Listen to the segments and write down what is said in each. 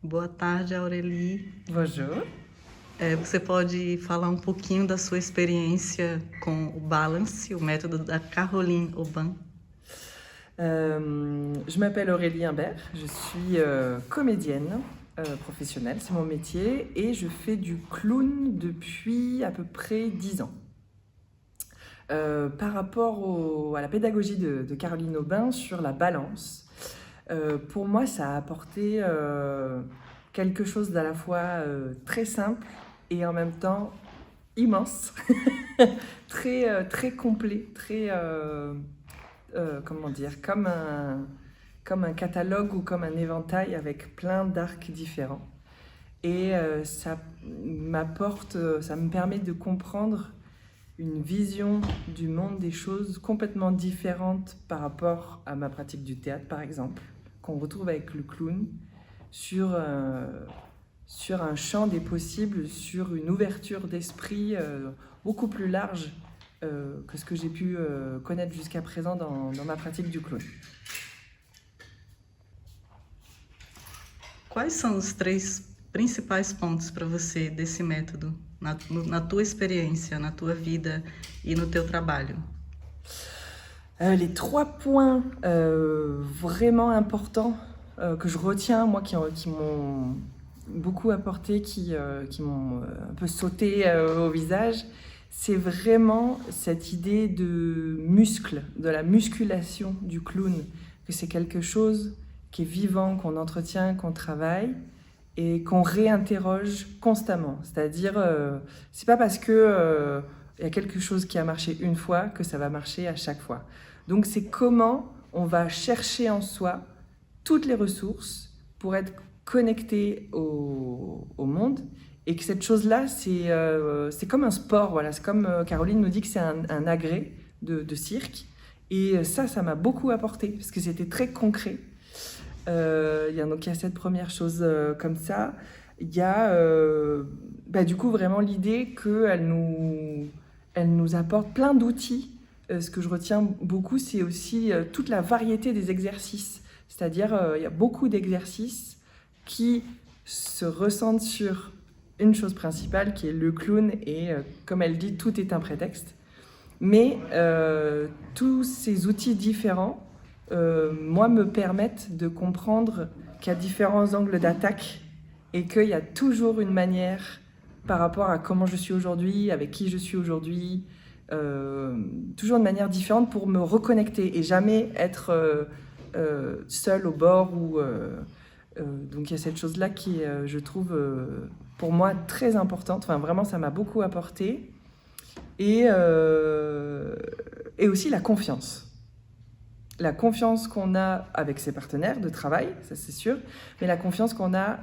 Boa tarde, Aurélie. Bonjour. Você pode falar um pouquinho da sua experiência com o Balance, o método da Caroline Aubin? Je m'appelle Aurélie Imbert, je suis comédienne professionnelle, c'est mon métier, et je fais du clown depuis à peu près 10 ans. Par rapport à la pédagogie de Caroline Aubin sur la balance, pour moi ça a apporté quelque chose d'à la fois très simple et en même temps immense, très complet, comment dire, comme un catalogue ou comme un éventail avec plein d'arcs différents. Et ça ça me permet de comprendre une vision du monde des choses complètement différente par rapport à ma pratique du théâtre, par exemple, qu'on retrouve avec le clown, sur un champ des possibles, sur une ouverture d'esprit beaucoup plus large que ce que j'ai pu connaître jusqu'à présent dans ma pratique du clown. Quais são os três principais pontos para você desse método, na tua experiência, na tua vida e no teu trabalho? Les 3 points vraiment importants que je retiens, moi, qui m'ont beaucoup apporté, qui m'ont un peu sauté au visage, c'est vraiment cette idée de muscle, de la musculation du clown, que c'est quelque chose qui est vivant, qu'on entretient, qu'on travaille et qu'on réinterroge constamment. C'est-à-dire, c'est pas parce que y a quelque chose qui a marché une fois que ça va marcher à chaque fois. Donc c'est comment on va chercher en soi toutes les ressources pour être connecté au monde, et que cette chose-là, c'est comme un sport, voilà. C'est comme Caroline nous dit que c'est un agrès de cirque, et ça m'a beaucoup apporté, parce que c'était très concret. Il y a cette première chose comme ça. Il y a du coup vraiment l'idée qu'elle nous apporte plein d'outils. Ce que je retiens beaucoup, c'est aussi toute la variété des exercices. C'est-à-dire, il y a beaucoup d'exercices qui se ressentent sur une chose principale, qui est le clown, et comme elle dit, tout est un prétexte. Mais tous ces outils différents, moi, me permettent de comprendre qu'il y a différents angles d'attaque et qu'il y a toujours une manière par rapport à comment je suis aujourd'hui, avec qui je suis aujourd'hui, toujours une manière différente pour me reconnecter et jamais être seule au bord. Donc il y a cette chose-là qui est, je trouve, pour moi très importante. Enfin, vraiment, ça m'a beaucoup apporté. Et aussi la confiance. La confiance qu'on a avec ses partenaires de travail, ça c'est sûr, mais la confiance qu'on a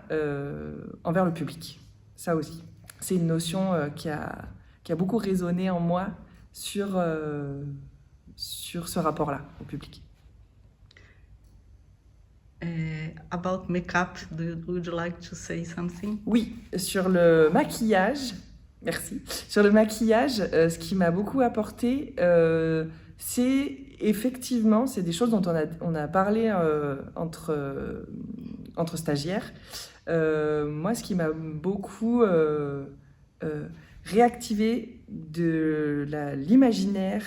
envers le public, ça aussi. C'est une notion qui a beaucoup résonné en moi sur ce rapport-là au public. About makeup, would you like to say something? Oui, sur le maquillage, merci. Sur le maquillage, ce qui m'a beaucoup apporté, c'est effectivement, c'est des choses dont on a parlé entre stagiaires. Moi, ce qui m'a beaucoup réactivé de l'imaginaire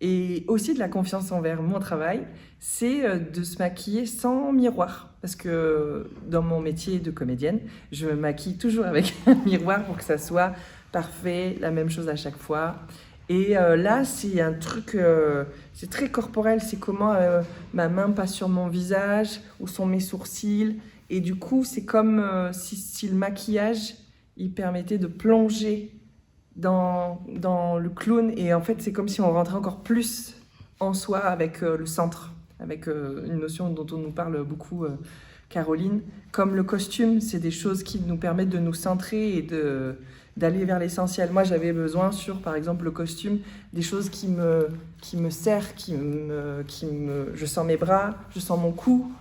et aussi de la confiance envers mon travail, c'est de se maquiller sans miroir. Parce que dans mon métier de comédienne, je me maquille toujours avec un miroir pour que ça soit parfait, la même chose à chaque fois. Et là, c'est un truc, c'est très corporel, c'est comment ma main passe sur mon visage, où sont mes sourcils. Et du coup, c'est comme si le maquillage, il permettait de plonger dans le clown. Et en fait, c'est comme si on rentrait encore plus en soi avec le centre, avec une notion dont on nous parle beaucoup, Caroline. Comme le costume, c'est des choses qui nous permettent de nous centrer et d'aller vers l'essentiel. Moi, j'avais besoin sur, par exemple, le costume, des choses qui me serrent, je sens mes bras, je sens mon cou,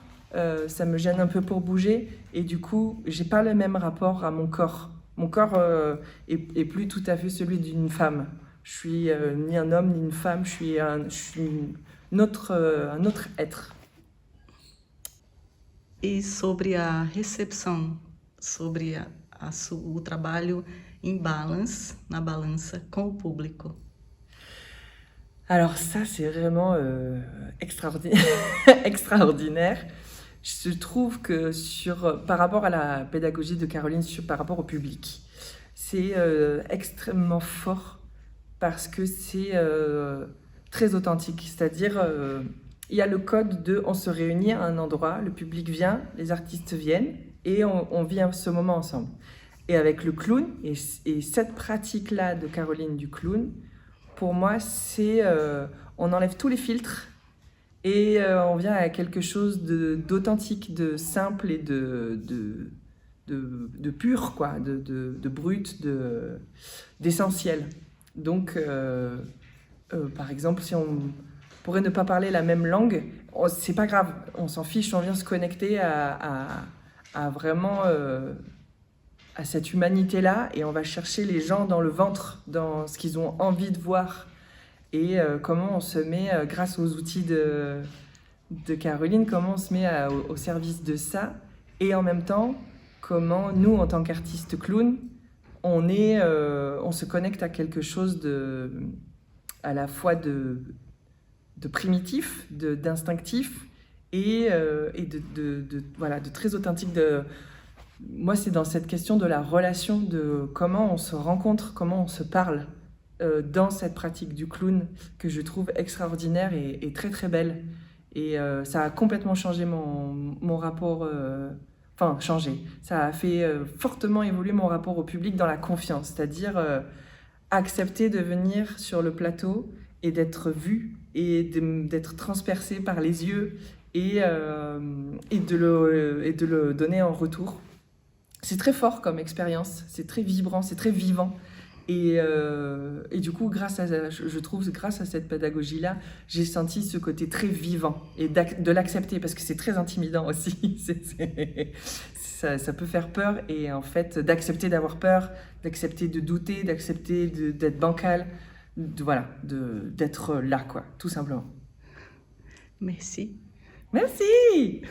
ça me gêne un peu pour bouger, et du coup, j'ai pas le même rapport à mon corps. Mon corps est plus tout à fait celui d'une femme. Je suis ni un homme ni une femme, je suis un autre être. E sobre a recepção sobre o trabalho em balance, na balança com o público? Alors ça, c'est vraiment extraordinaire. Je trouve que par rapport à la pédagogie de Caroline, par rapport au public, c'est extrêmement fort parce que c'est très authentique. C'est-à-dire, il y a le code de on se réunit à un endroit, le public vient, les artistes viennent et on vit ce moment ensemble. Et avec le clown, et cette pratique-là de Caroline du clown, pour moi, c'est on enlève tous les filtres et on vient à quelque chose d'authentique, de simple et de pur, quoi, de brut, d'essentiel. Donc, par exemple, si on pourrait ne pas parler la même langue, c'est pas grave, on s'en fiche, on vient se connecter à vraiment à cette humanité-là et on va chercher les gens dans le ventre, dans ce qu'ils ont envie de voir et comment on se met, grâce aux outils de Caroline, comment on se met au service de ça et en même temps, comment nous, en tant qu'artistes clowns, on se connecte à quelque chose à la fois de primitif, d'instinctif et voilà, de très authentique. Moi, c'est dans cette question de la relation, de comment on se rencontre, comment on se parle dans cette pratique du clown que je trouve extraordinaire et très très belle. Et ça a complètement changé mon rapport, enfin changé, ça a fait fortement évoluer mon rapport au public dans la confiance, c'est-à-dire accepter de venir sur le plateau et d'être vu et d'être transpercé par les yeux et de le donner en retour. C'est très fort comme expérience, c'est très vibrant, c'est très vivant. Et du coup, je trouve, grâce à cette pédagogie-là, j'ai senti ce côté très vivant et de l'accepter parce que c'est très intimidant aussi. Ça peut faire peur et en fait, d'accepter d'avoir peur, d'accepter de douter, d'accepter d'être bancal, d'être là, quoi, tout simplement. Merci. Merci!